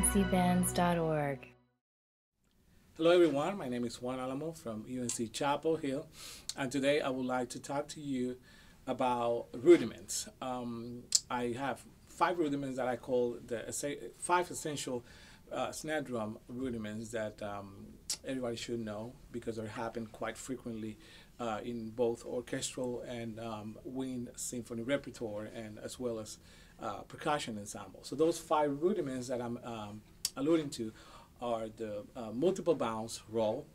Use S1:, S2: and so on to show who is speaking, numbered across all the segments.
S1: uncbands.org.
S2: Hello everyone, my name is Juan Alamo from UNC Chapel Hill, and today I would like to talk to you about rudiments. I have 5 rudiments that I call the 5 essential snare drum rudiments that everybody should know because they happen quite frequently in both orchestral and wind symphony repertoire, and as well as percussion ensemble. So those 5 rudiments that I'm alluding to are the multiple bounce roll,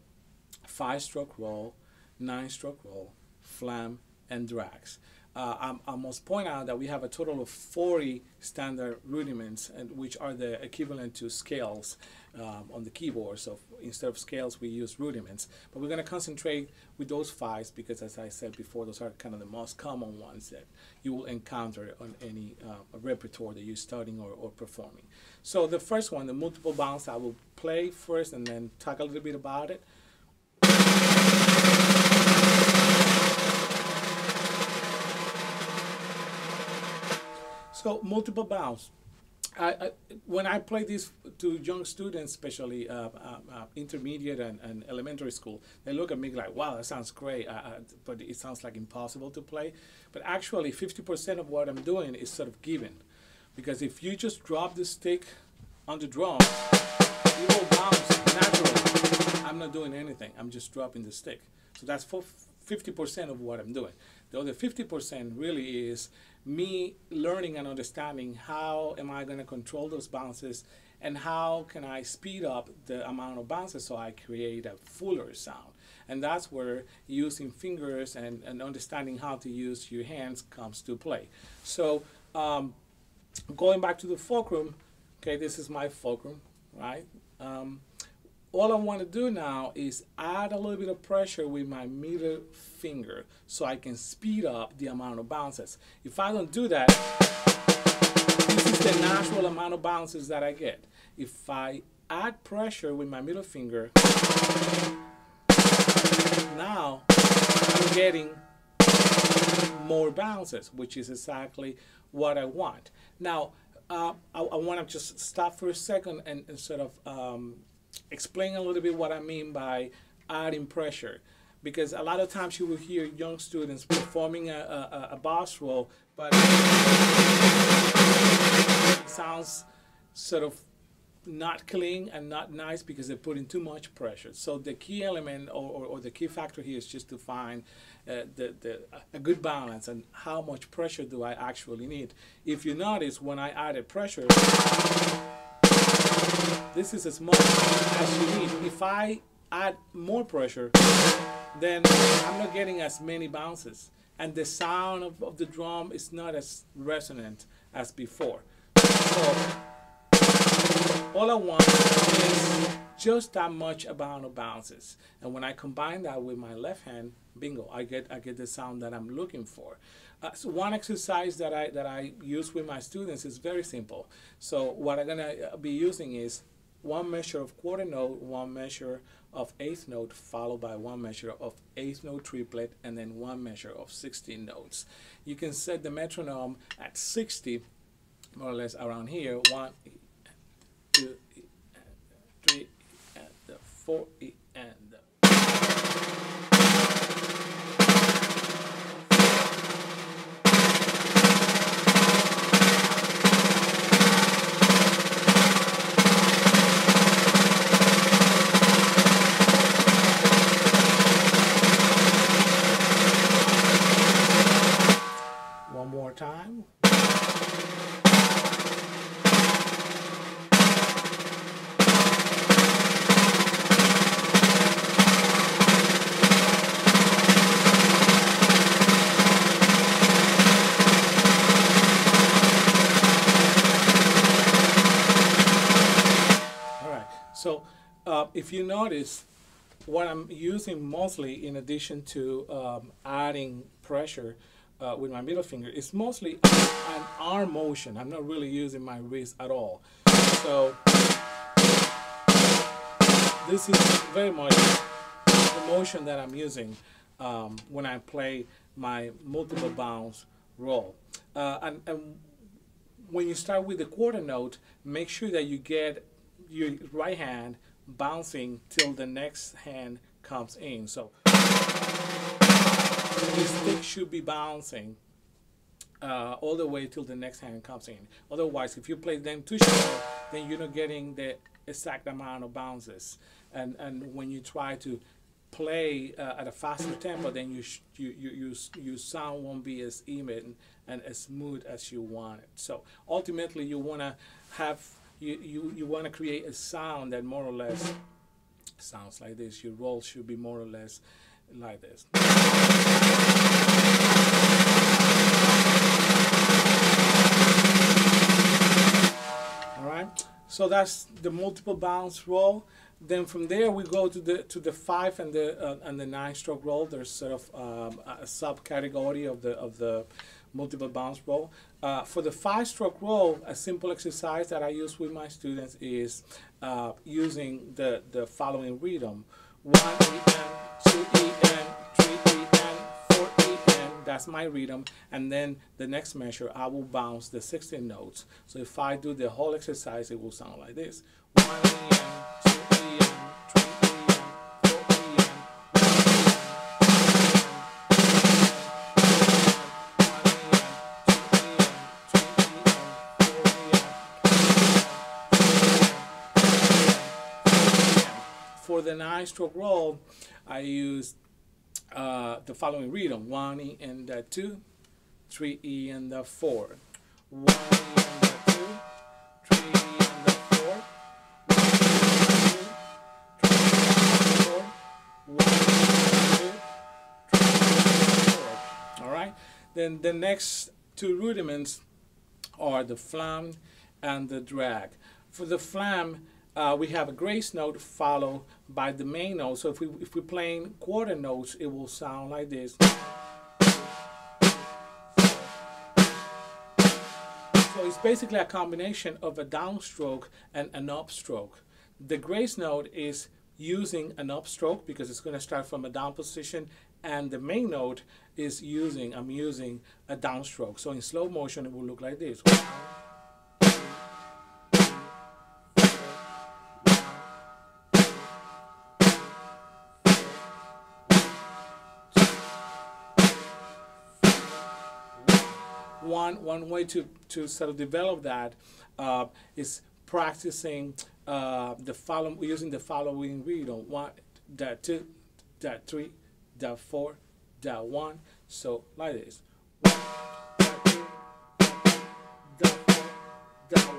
S2: 5-stroke roll, 9-stroke roll, flam, and drags. I must point out that we have a total of 40 standard rudiments, and which are the equivalent to scales on the keyboard. So instead of scales, we use rudiments. But we're going to concentrate with those 5 because, as I said before, those are kind of the most common ones that you will encounter on any repertoire that you're studying or performing. So the first one, the multiple bounce, I will play first and then talk a little bit about it. So multiple bounce. When I play this to young students, especially intermediate and elementary school, they look at me like, wow, that sounds great, but it sounds like impossible to play. But actually, 50% of what I'm doing is sort of given. Because if you just drop the stick on the drum, it will bounce naturally. I'm not doing anything. I'm just dropping the stick. So that's 50% of what I'm doing. The other 50% really is me learning and understanding how am I going to control those bounces and how can I speed up the amount of bounces so I create a fuller sound. And that's where using fingers and understanding how to use your hands comes to play. So going back to the fulcrum, okay, this is my fulcrum, right? All I want to do now is add a little bit of pressure with my middle finger so I can speed up the amount of bounces. If I don't do that, this is the natural amount of bounces that I get. If I add pressure with my middle finger, now I'm getting more bounces, which is exactly what I want. Now, I want to just stop for a second and sort of explain a little bit what I mean by adding pressure, because a lot of times you will hear young students performing a bass roll, but it sounds sort of not clean and not nice because they're putting too much pressure. So the key element or the key factor here is just to find a good balance and how much pressure do I actually need. If you notice, when I added pressure, this is as much as you need. If I add more pressure, then I'm not getting as many bounces, and the sound of the drum is not as resonant as before. So all I want is just that much amount of bounces, and when I combine that with my left hand, bingo, I get the sound that I'm looking for. So one exercise that I use with my students is very simple. So what I'm gonna be using is 1 measure of quarter note, 1 measure of eighth note, followed by 1 measure of eighth note triplet, and then 1 measure of 16 notes. You can set the metronome at 60, more or less around here. 1, 2, 3, and 4, and one more time. So if you notice, what I'm using mostly, in addition to adding pressure with my middle finger, is mostly an arm motion. I'm not really using my wrist at all. So this is very much the motion that I'm using when I play my multiple bounce roll. And when you start with the quarter note, make sure that you get your right hand bouncing till the next hand comes in. So the stick should be bouncing all the way till the next hand comes in. Otherwise, if you play them too short, then you're not getting the exact amount of bounces. And when you try to play at a faster tempo, then your sound won't be as even and as smooth as you want it. So ultimately, you want to have you want to create a sound that more or less sounds like this. Your roll should be more or less like this. All right. So that's the multiple bounce roll. Then from there we go to the 5 and the 9 stroke roll. There's sort of a subcategory of the multiple bounce roll. For the 5 stroke roll, a simple exercise that I use with my students is using the following rhythm: 1 EN, 2 EN, 3 EN, 4 EN. That's my rhythm. And then the next measure, I will bounce the 16 notes. So if I do the whole exercise, it will sound like this: 1 EN, 2 EN, 3 EN, 4 EN, 1 EN, 2 EN, 3 EN, 4 EN, 1 EN, 2 EN, 3 EN, 4 EN. For the 9 stroke roll, I use the following rhythm: 1 E and the 2, 3 E and the 4, 1 E and the 2, 3 E and the 4, 1 E and the 2, 3 E and the 4, 1 E and the 2, 3 E and the 4. All right. Then the next 2 rudiments are the flam and the drag. For the flam, we have a grace note followed by the main note. So if we're playing quarter notes, it will sound like this. So it's basically a combination of a downstroke and an upstroke. The grace note is using an upstroke because it's going to start from a down position, and the main note is I'm using a downstroke. So in slow motion, it will look like this. One way to sort of develop that is practicing using the following rhythm: 1, that 2, that 3, that 4, that 1. So like this: 1, that 2, that 4, that 1,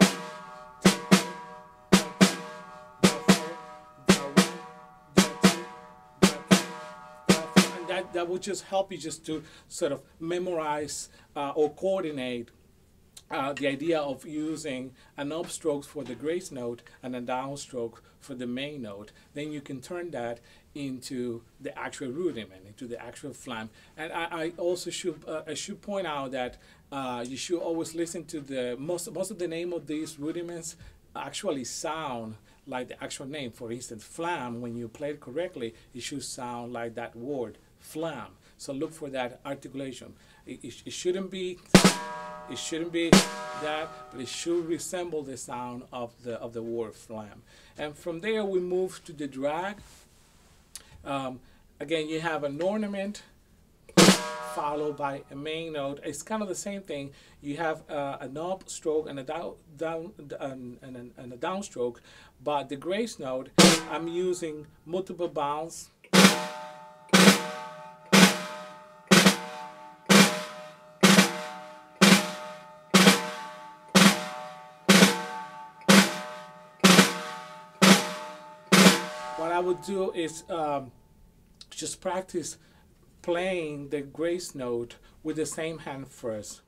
S2: that will just help you just to sort of memorize or coordinate the idea of using an upstroke for the grace note and a downstroke for the main note. Then you can turn that into the actual rudiment, into the actual flam. And I also should point out that you should always listen to the most of the name of these rudiments actually sound like the actual name. For instance, flam, when you play it correctly, it should sound like that word, flam. So look for that articulation. It shouldn't be that, but it should resemble the sound of the word flam. And from there we move to the drag. Again, you have an ornament followed by a main note. It's kind of the same thing. You have an upstroke and a downstroke, but the grace note, I'm using multiple bounce. What I would do is just practice playing the grace note with the same hand first.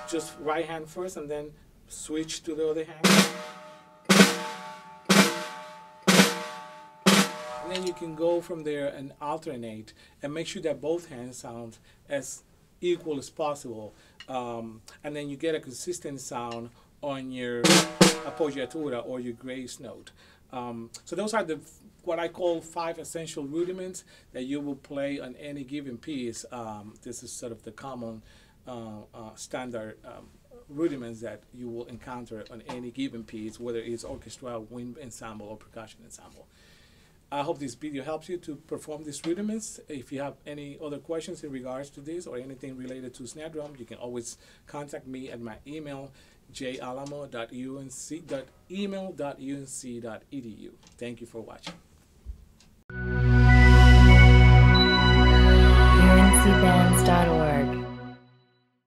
S2: Just right hand first and then switch to the other hand. And then you can go from there and alternate and make sure that both hands sound as equal as possible. And then you get a consistent sound on your appoggiatura or your grace note. So those are what I call 5 essential rudiments that you will play on any given piece. This is sort of the common standard rudiments that you will encounter on any given piece, whether it's orchestra, wind ensemble, or percussion ensemble. I hope this video helps you to perform these rudiments. If you have any other questions in regards to this or anything related to snare drum, you can always contact me at my email, jalamo.unc.edu. Thank you for watching.
S1: UNCbands.org